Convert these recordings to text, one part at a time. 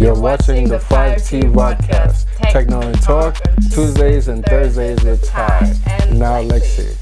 You're watching the 5T Podcast. Techno and Talk, Tuesdays and Thursdays with Ty. And now Lexi.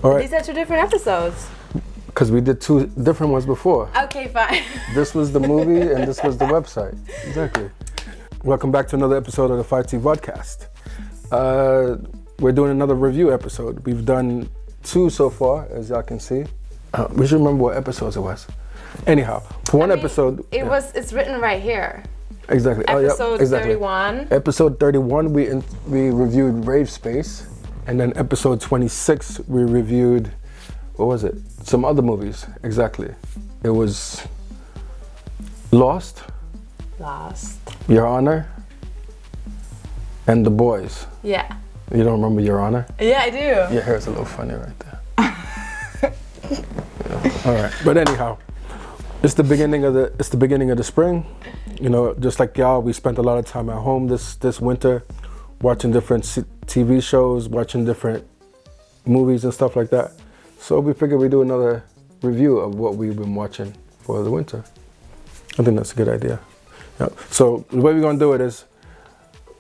All right. These are two different episodes. Because we did two different ones before. Okay, fine. This was the movie and this was the website. Exactly. Welcome back to another episode of the 5T Podcast. We're doing another review episode. We've done two so far, as y'all can see. We should remember what episodes it was. Anyhow, for one episode... It's written right here. Exactly. Episode 31. Episode 31, we reviewed Rave Space. And then episode 26, we reviewed, what was it? Some other movies, exactly. It was Lost, Your Honor, and The Boys. Yeah. You don't remember Your Honor? Yeah, I do. Your hair's a little funny right there. Yeah. All right, but anyhow, it's the beginning of the spring. You know, just like y'all, we spent a lot of time at home this winter, watching different TV shows, watching different movies and stuff like that. So we figured we'd do another review of what we've been watching for the winter. I think that's a good idea. Yeah. So the way we're gonna do it is,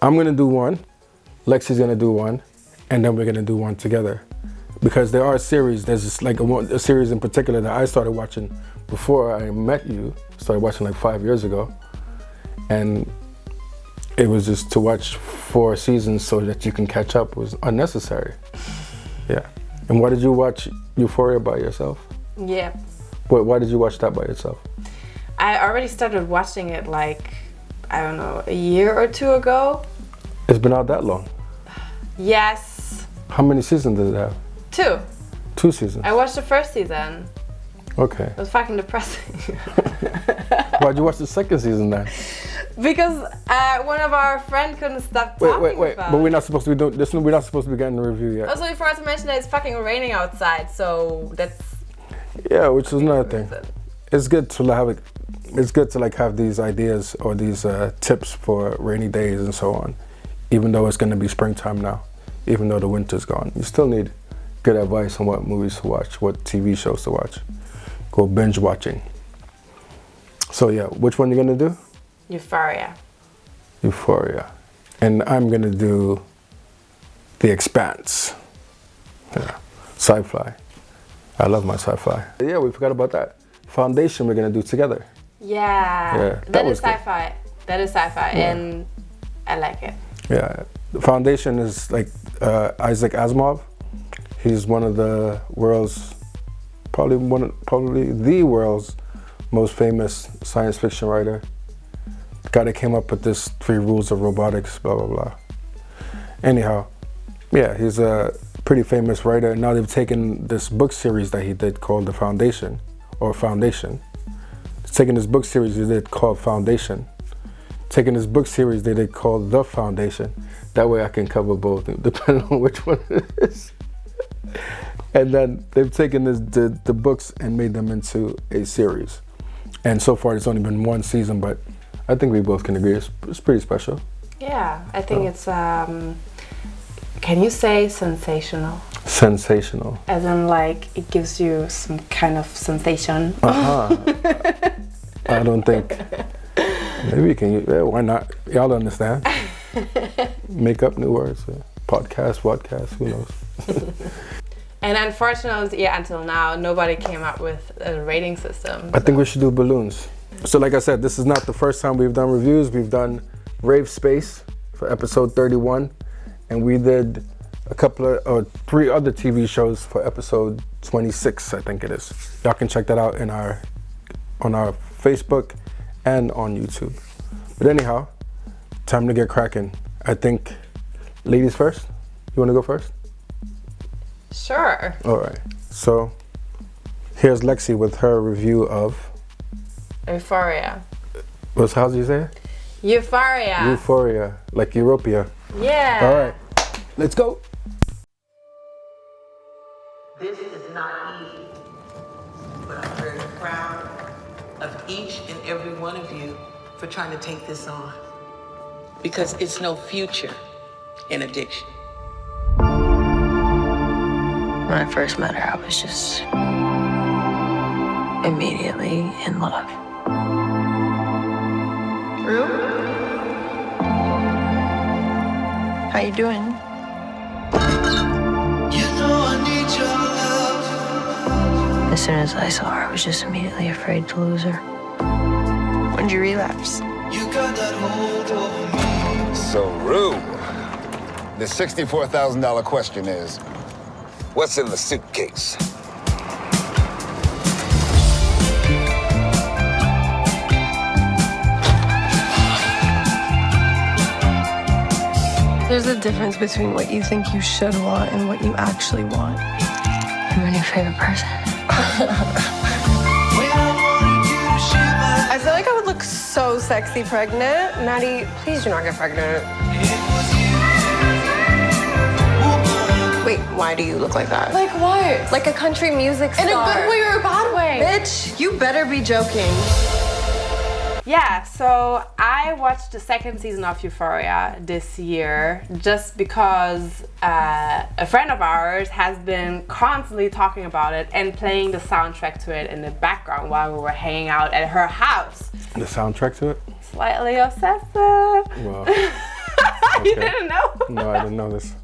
I'm gonna do one, Lexi's gonna do one, and then we're gonna do one together. Because there are series, there's just like a series in particular that I started watching before I met you, started watching like 5 years ago. And it was just to watch 4 seasons so that you can catch up was unnecessary. Yeah. And why did you watch Euphoria by yourself? Yeah. Why did you watch that by yourself? I already started watching it like, I don't know, a year or two ago. It's been out that long? Yes. How many seasons did it have? 2. 2 seasons? I watched the first season. Okay. It was fucking depressing. Why'd you watch the second season then? Because one of our friends couldn't stop talking about. But we're not supposed to be doing this. We're not supposed to be getting a review yet. Also, we forgot to mention that it's fucking raining outside, so that's. Yeah, which is another thing. It's good to have it. It's good to like have these ideas or these tips for rainy days and so on. Even though it's going to be springtime now, even though the winter's gone, you still need good advice on what movies to watch, what TV shows to watch. Go binge watching. So yeah, which one you gonna do? Euphoria. And I'm gonna do The Expance. Yeah. Sci-fi. I love my sci-fi. Yeah, we forgot about that. Foundation we're gonna do together. Yeah. That is sci-fi. Good. That is sci-fi, and I like it. Yeah. The Foundation is like Isaac Asimov. He's one of the world's, probably the world's most famous science fiction writer. The guy that came up with this 3 rules of robotics, blah, blah, blah. Anyhow, yeah, he's a pretty famous writer. Now they've taken this book series that he did called The Foundation, or Foundation. He's taken this book series he did called Foundation. Taking this book series they did called The Foundation. That way I can cover both, depending on which one it is. And then they've taken the books and made them into a series. And so far, it's only been 1 season, but I think we both can agree it's pretty special. Yeah, I think it's, can you say sensational? Sensational. As in, like, it gives you some kind of sensation. I don't think, maybe you can, why not? Y'all understand. Make up new words. Podcast, who knows? And unfortunately, until now, nobody came up with a rating system. I think we should do balloons. So like I said, this is not the first time we've done reviews. We've done Rave Space for episode 31. And we did a couple of, or 3 other TV shows for episode 26, I think it is. Y'all can check that out on our Facebook and on YouTube. But anyhow, time to get cracking. I think, ladies first. You want to go first? Sure. All right. So here's Lexi with her review of Euphoria. How's you say it? Euphoria. Euphoria, like Europia. Yeah. All right, let's go. This is not easy, but I'm very proud of each and every one of you for trying to take this on. Because it's no future in addiction. When I first met her, I was just immediately in love. Rue? How you doing? You know I need your love. As soon as I saw her, I was just immediately afraid to lose her. When'd you relapse? You got that hold over me. So, Rue, the $64,000 question is, what's in the suitcase? There's a difference between what you think you should want and what you actually want. I'm your new favorite person. I feel like I would look so sexy pregnant. Maddie, please do not get pregnant. Wait, why do you look like that? Like what? Like a country music star. In a good way or a bad way? Bitch, you better be joking. Yeah, so I watched the 2nd season of Euphoria this year just because a friend of ours has been constantly talking about it and playing the soundtrack to it in the background while we were hanging out at her house. The soundtrack to it? Slightly obsessive. Wow. You Okay. didn't know? No, I didn't know this.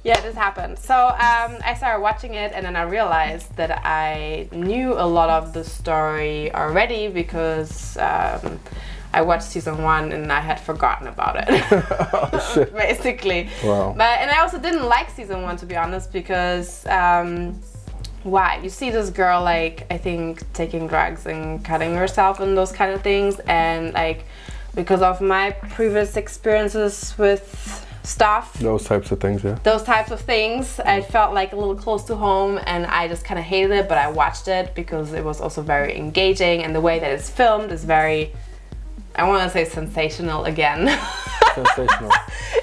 Yeah, this happened. So I started watching it and then I realized that I knew a lot of the story already because I watched season 1 and I had forgotten about it. Oh, shit. Basically. Wow. And I also didn't like season 1, to be honest, because why? You see this girl, like, I think taking drugs and cutting herself and those kind of things, and like because of my previous experiences with stuff, Those types of things, yeah. those types of things, I felt like a little close to home and I just kind of hated it, but I watched it because it was also very engaging and the way that it's filmed is very, I want to say sensational again. Sensational.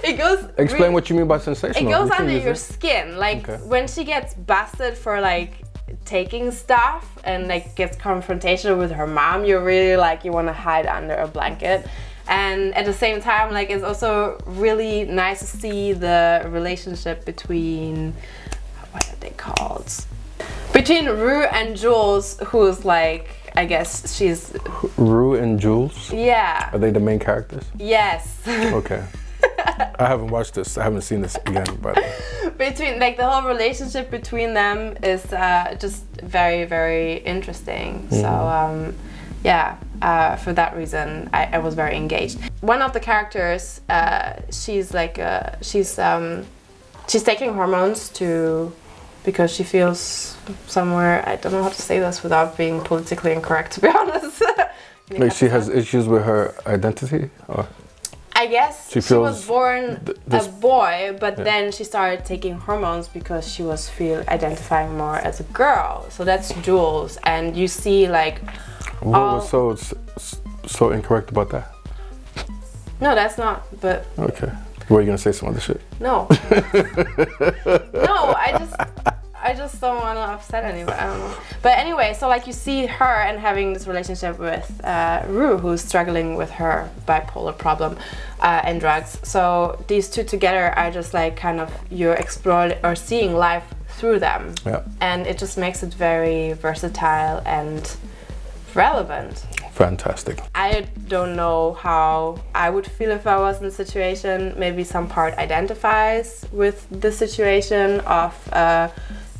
It goes Explain what you mean by sensational. it goes You can under use your it. skin, like Okay. when she gets busted for like taking stuff and like gets confrontational with her mom, you're really like, you want to hide under a blanket. And at the same time, like, it's also really nice to see the relationship between, what are they called? Between Rue and Jules, who's like, I guess she's, Rue and Jules? yeah, Are they the main characters? yes. Okay. I haven't watched this. I haven't seen this again, but Between, like, the whole relationship between them is just very, very interesting. So, yeah, for that reason, I was very engaged. One of the characters, she's like, she's taking hormones because she feels somewhere, I don't know how to say this without being politically incorrect, to be honest. like she has issues with her identity? Or? I guess She she was feels born this- a boy, but then she started taking hormones because she was identifying more as a girl. So that's Jules, and you see like. What was so incorrect about that? No, that's not. But Okay. Were you gonna say some other shit? no, no. I just don't want to upset anybody. I don't know. But anyway, so like you see her and having this relationship with Rue, who's struggling with her bipolar problem and drugs. So these two together are just like kind of you're exploring or seeing life through them, Yeah. and it just makes it very versatile and relevant. Fantastic. I don't know how I would feel if I was in the situation. Maybe some part identifies with the situation of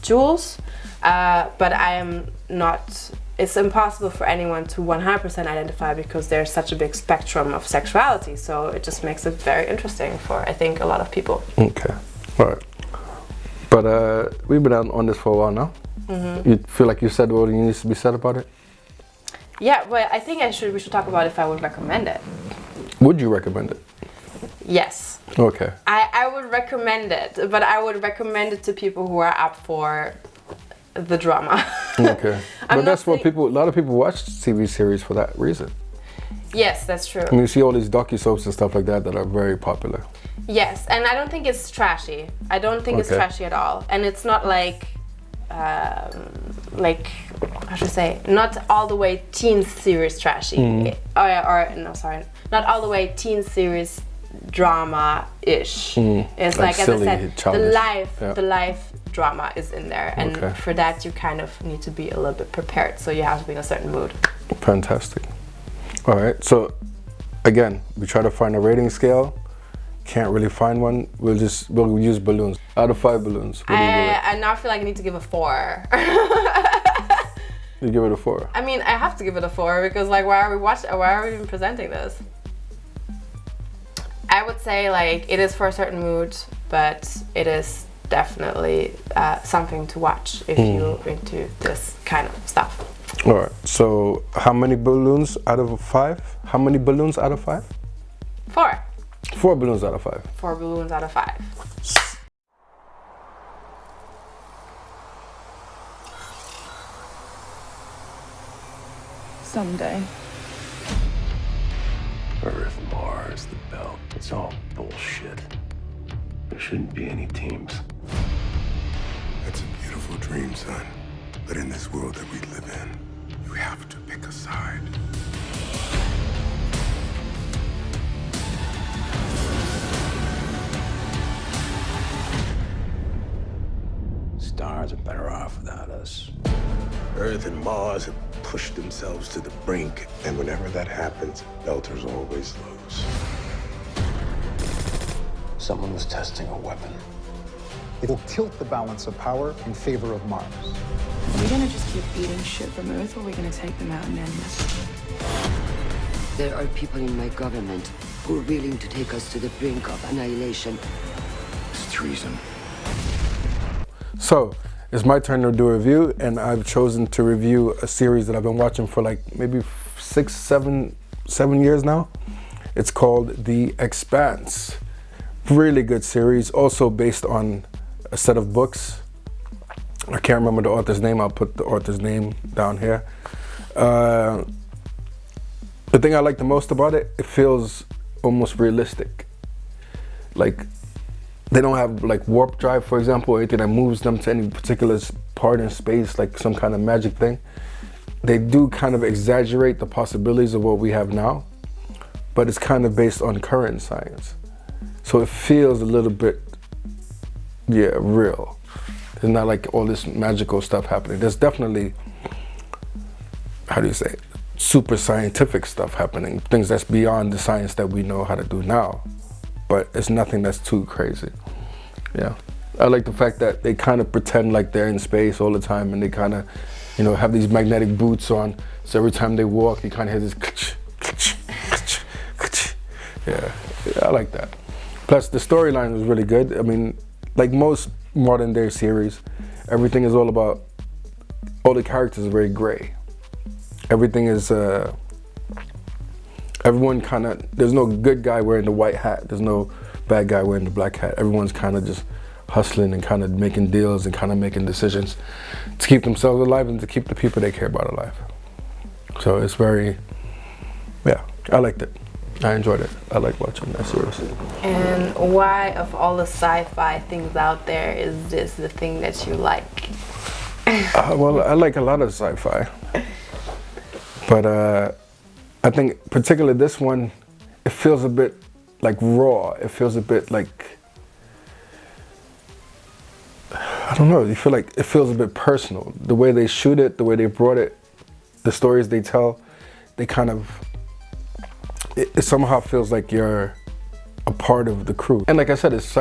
Jules, but I am not. It's impossible for anyone to 100% identify because there's such a big spectrum of sexuality. So it just makes it very interesting for, I think, a lot of people. Okay. All right. But we've been on this for a while now. You feel like you said what needs to be said about it? Yeah, but I think we should talk about if I would recommend it. Would you recommend it? Yes. Okay. I would recommend it, but I would recommend it to people who are up for the drama. Okay. But that's what saying- a lot of people watch TV series for that reason. Yes, that's true. I mean, you see all these docu-soaps and stuff like that are very popular. Yes, and I don't think it's trashy. I don't think it's Okay. trashy at all. And it's not like how should I say, not all the way teen series trashy. No, sorry, not all the way teen series drama-ish. It's Like like, as silly, I said, childish. the life drama is in there. And Okay. for that, you kind of need to be a little bit prepared. So you have to be in a certain mood. Fantastic. All right, so again, we try to find a rating scale. Can't really find one. We'll use balloons. Out of 5 balloons, what do you give it? I now feel like I need to give a 4. You give it a 4. I mean, I have to give it a 4 because, like, why are we even presenting this? I would say, like, it is for a certain mood, but it is definitely something to watch if you're into this kind of stuff. All right, so how many balloons out of 5? How many balloons out of 5? 4. 4 balloons out of 5. 4 balloons out of 5. Someday. Earth, Mars, the belt. It's all bullshit. There shouldn't be any teams. That's a beautiful dream, son. But in this world that we live in, you have to pick a side. Stars are better off without us. Earth and Mars have pushed themselves to the brink, and whenever that happens, Belters always lose. Someone was testing a weapon. It'll tilt the balance of power in favor of Mars. Are we gonna just keep eating shit from Earth, or are we gonna take them out and end this? There are people in my government who are willing to take us to the brink of annihilation. It's treason. So, it's my turn to do a review, and I've chosen to review a series that I've been watching for like maybe 7 years now. It's called The Expance. Really good series, also based on a set of books. I can't remember the author's name. I'll put the author's name down here. The thing I like the most about it, it feels almost realistic. Like, they don't have like warp drive, for example, or anything that moves them to any particular part in space, like some kind of magic thing. They do kind of exaggerate the possibilities of what we have now, but it's kind of based on current science. So it feels a little bit, real. It's not like all this magical stuff happening. There's definitely, how do you say, super scientific stuff happening, things that's beyond the science that we know how to do now. But it's nothing that's too crazy. Yeah. I like the fact that they kind of pretend like they're in space all the time, and they kind of, have these magnetic boots on. So every time they walk, you kind of hear this yeah, I like that. Plus the storyline was really good. I mean, like most modern day series, everything is all about, all the characters are very gray. Everything is, everyone kind of, there's no good guy wearing the white hat. There's no bad guy wearing the black hat. Everyone's kind of just hustling and kind of making deals and kind of making decisions to keep themselves alive and to keep the people they care about alive. So it's very, I liked it. I enjoyed it. I like watching that series. And why, of all the sci-fi things out there, is this the thing that you like? Well, I like a lot of sci-fi. But I think particularly this one, it feels a bit like raw. It feels a bit like, I don't know, you feel like it feels a bit personal. The way they shoot it, the way they brought it, the stories they tell, they kind of, it somehow feels like you're a part of the crew. And like I said, it's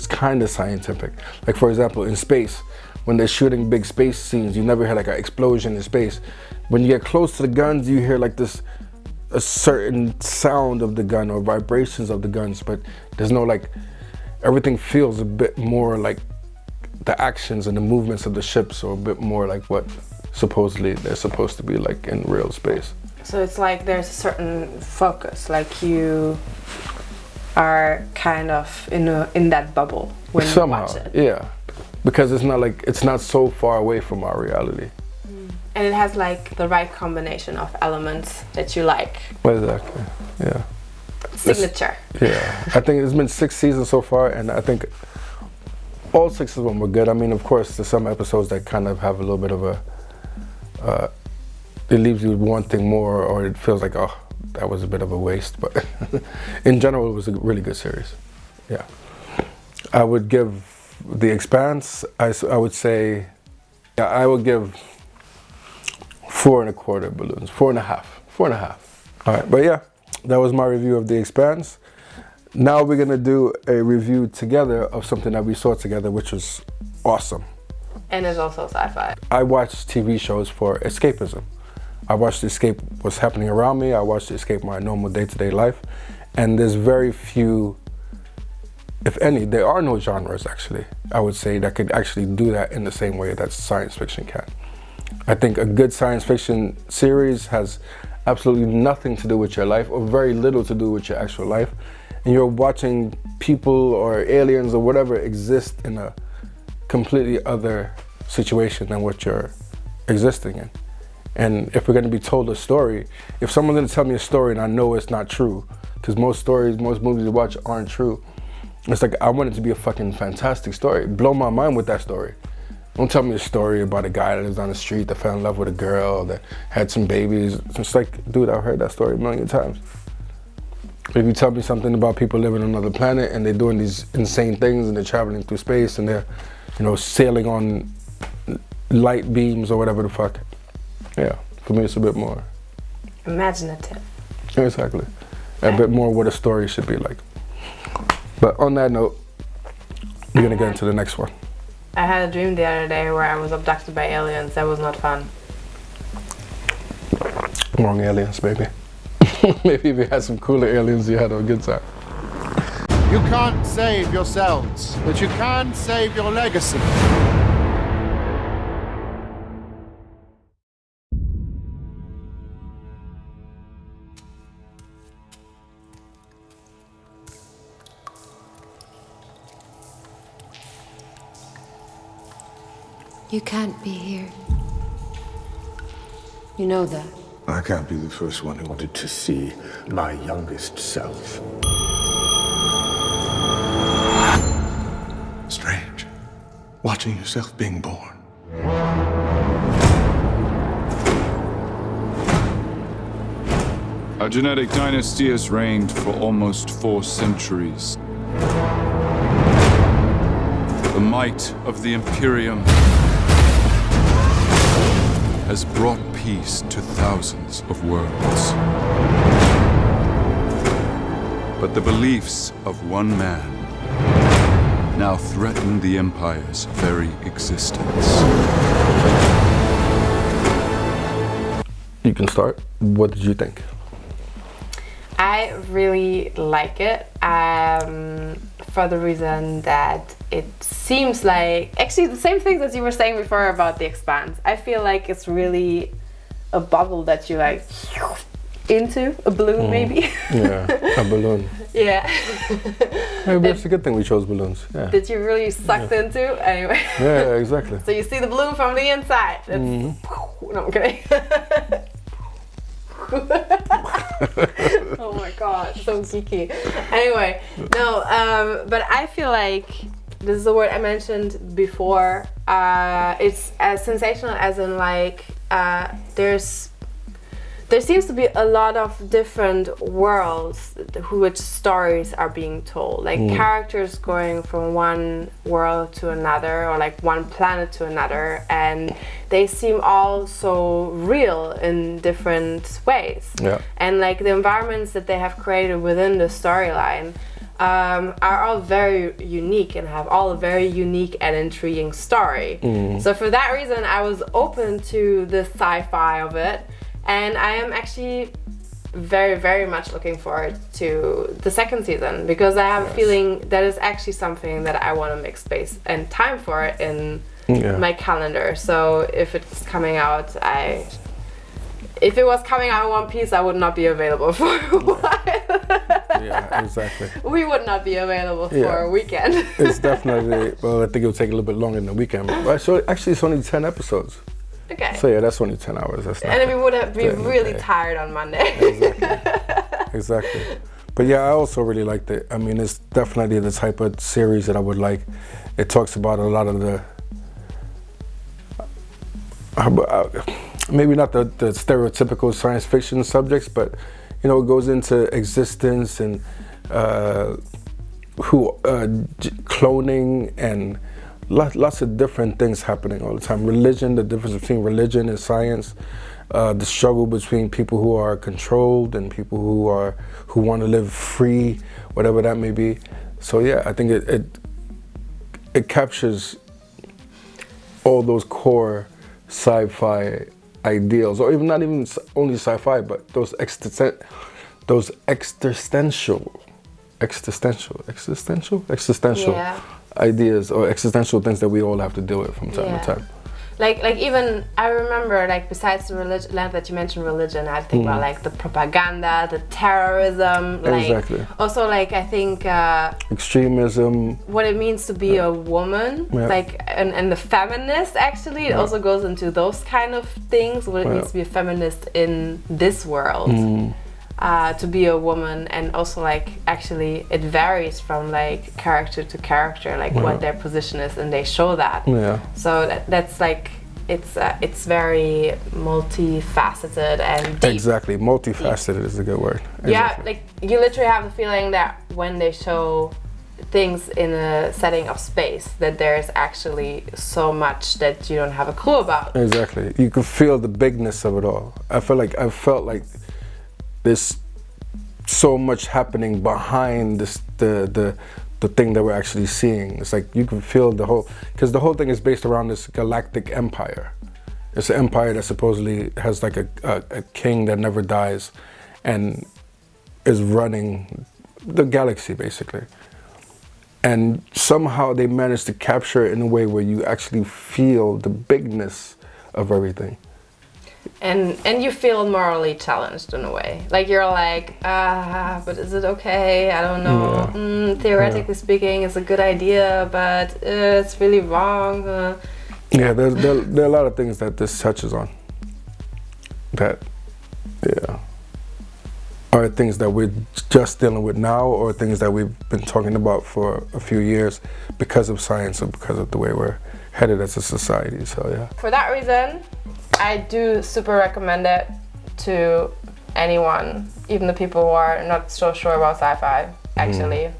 kind of scientific. Like for example, in space, when they're shooting big space scenes, you never hear like an explosion in space. When you get close to the guns, you hear like a certain sound of the gun or vibrations of the guns, but there's no like, everything feels a bit more like the actions and the movements of the ships are a bit more like what supposedly they're supposed to be like in real space. So it's like there's a certain focus, like you are kind of in that bubble when Somehow, you watch it. yeah, because it's not so far away from our reality. And it has like the right combination of elements that you like. Exactly. Yeah. Signature. Yeah. I think it's been 6 seasons so far, and I think all 6 of them were good. I mean, of course, there's some episodes that kind of have a little bit of a, it leaves you wanting more, or it feels like, oh, that was a bit of a waste. But in general, it was a really good series. Yeah. I would give The Expanse, I would say, yeah, I would give 4.25 balloons, 4.5. All right, but yeah, that was my review of The Expanse. Now we're gonna do a review together of something that we saw together, which was awesome. And it's also sci-fi. I watch TV shows for escapism. I watch to escape what's happening around me. I watch to escape my normal day-to-day life. And there's very few, if any, there are no genres actually, I would say, that could actually do that in the same way that science fiction can. I think a good science fiction series has absolutely nothing to do with your life, or very little to do with your actual life. And you're watching people or aliens or whatever exist in a completely other situation than what you're existing in. And if we're going to be told a story, if someone's going to tell me a story and I know it's not true, because most movies you watch aren't true, it's like, I want it to be a fucking fantastic story. Blow my mind with that story. Don't tell me a story about a guy that lives on the street that fell in love with a girl that had some babies. It's like, dude, I've heard that story a million times. If you tell me something about people living on another planet and they're doing these insane things and they're traveling through space and they're, you know, sailing on light beams or whatever the fuck. Yeah, for me it's a bit more imaginative. Exactly. A bit more what a story should be like. But on that note, we're gonna get into the next one. I had a dream the other day where I was abducted by aliens. That was not fun. Wrong aliens, baby. Maybe if you had some cooler aliens, you had a good time. You can't save yourselves, but you can save your legacy. You can't be here. You know that. I can't be the first one who wanted to see my youngest self. Strange. Watching yourself being born. Our genetic dynasty has reigned for almost 4 centuries. The might of the Imperium has brought peace to thousands of worlds. But the beliefs of one man now threaten the Empire's very existence. You can start. What did you think? I really like it for the reason that it seems like, actually the same things as you were saying before about The Expanse. I feel like it's really a bubble that you like into, a balloon maybe. Yeah, a balloon. Yeah. Maybe it's a good thing we chose balloons. Yeah. That you really sucked into, anyway. Yeah, exactly. So you see the balloon from the inside. It's, no, I'm kidding. Oh my god, so geeky. Anyway, no, but I feel like this is the word I mentioned before. It's as sensational as in like there seems to be a lot of different worlds which stories are being told, like characters going from one world to another, or like one planet to another, and they seem all so real in different ways. Yeah. And like the environments that they have created within the storyline are all very unique and have all a very unique and intriguing story. So for that reason, I was open to the sci-fi of it. And I am actually very, very much looking forward to the second season, because I have a feeling that is actually something that I want to make space and time for in my calendar. So if it's coming out, if it was coming out in one piece, I would not be available for a while. Yeah, exactly. We would not be available for a weekend. It's definitely, well, I think it'll take a little bit longer than a weekend. But so actually, it's only 10 episodes. Okay. So yeah, that's only 10 hours. That's not. And we would have been really tired on Monday. Exactly. But yeah, I also really liked it. I mean, it's definitely the type of series that I would like. It talks about a lot of the, maybe not the stereotypical science fiction subjects, but you know, it goes into existence and cloning and lots of different things happening all the time. Religion, the difference between religion and science, the struggle between people who are controlled and people who want to live free, whatever that may be. So yeah, I think it captures all those core sci-fi ideals, or even not even only sci-fi, but those existential ideas or existential things that we all have to deal with from time to time. Like even I remember, like, besides the religion, now that you mentioned religion, I think about like the propaganda, the terrorism, like also like I think extremism, what it means to be a woman, like and the feminist actually it also goes into those kind of things, what it means to be a feminist in this world. To be a woman, and also like actually it varies from like character to character, like what their position is, and they show that. So that's like it's very multifaceted and deep. Exactly, multifaceted is a good word. Exactly. Yeah, like you literally have the feeling that when they show things in a setting of space, that there's actually so much that you don't have a clue about. Exactly, you can feel the bigness of it all. I felt like there's so much happening behind this, the thing that we're actually seeing. It's like you can feel the whole, because the whole thing is based around this galactic empire. It's an empire that supposedly has like a king that never dies and is running the galaxy basically. And somehow they managed to capture it in a way where you actually feel the bigness of everything. And you feel morally challenged in a way. Like you're like, but is it okay? I don't know. Theoretically speaking, it's a good idea, but it's really wrong. Yeah, there are a lot of things that this touches on. That, are things that we're just dealing with now, or things that we've been talking about for a few years because of science or because of the way we're headed as a society. So yeah. For that reason, I do super recommend it to anyone, even the people who are not so sure about sci-fi, actually.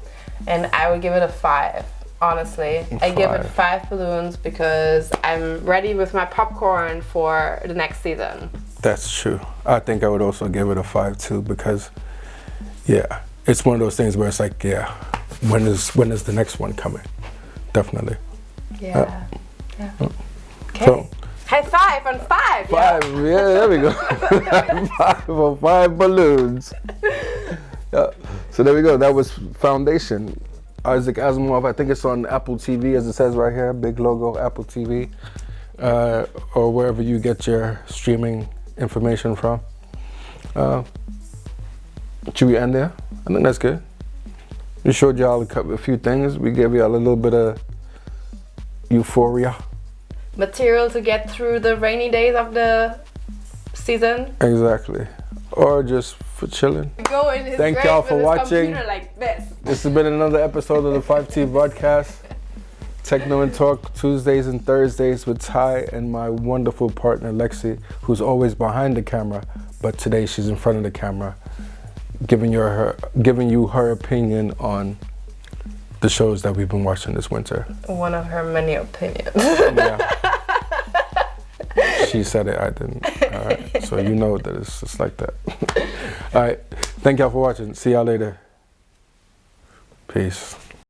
And I would give it a 5, honestly. I give it 5 balloons because I'm ready with my popcorn for the next season. That's true. I think I would also give it a 5 too, because it's one of those things where it's like, when is the next one coming? Definitely. Okay. So, high 5 on 5. 5, there we go. 5 on 5 balloons. So there we go. That was Foundation. Isaac Asimov. I think it's on Apple TV, as it says right here. Big logo, Apple TV, or wherever you get your streaming information from. Should we end there? I think that's good. We showed y'all a few things. We gave y'all a little bit of Euphoria. Material to get through the rainy days of the season. Exactly. Or just for chilling. Thank y'all for watching. Like this has been another episode of the 5T broadcast. Techno and Talk Tuesdays and Thursdays with Ty and my wonderful partner Lexi, who's always behind the camera, but today she's in front of the camera, giving you her opinion on the shows that we've been watching this winter. One of her many opinions. She said it, I didn't. All right, so you know that it's just like that. All right, thank y'all for watching. See y'all later. Peace.